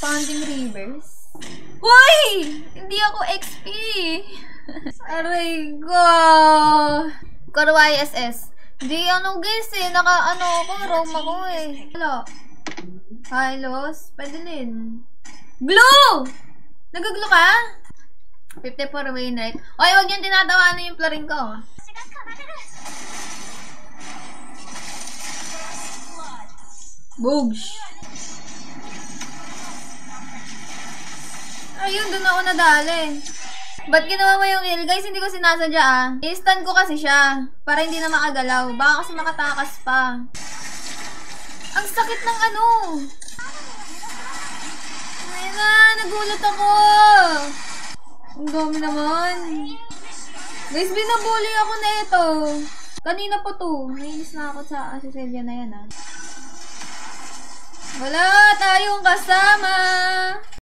Founding Rivers. Hoy! Hindi ako XP. Aray ko. Karawai SS. Di guys naka ako, Rome ako Hello. Hylos. Pwede din. Glue! Nag-glue ka? 54 win rate. Oy, huwag niyong tinatawanan yung plaring ko. Boogs. Ayun, doon ako nadali. Ba't ginawa mo yung heal? Guys, hindi ko sinasadya I-stun ko kasi siya. Para hindi na makagalaw. Baka kasi makatakas pa. Ang sakit ng Ayun na, nagulat ako. Ang dami naman. Guys, binabuli ako na ito. Kanina pa to. Nainis na ako sa Cecilia na yan Wala tayong kasama.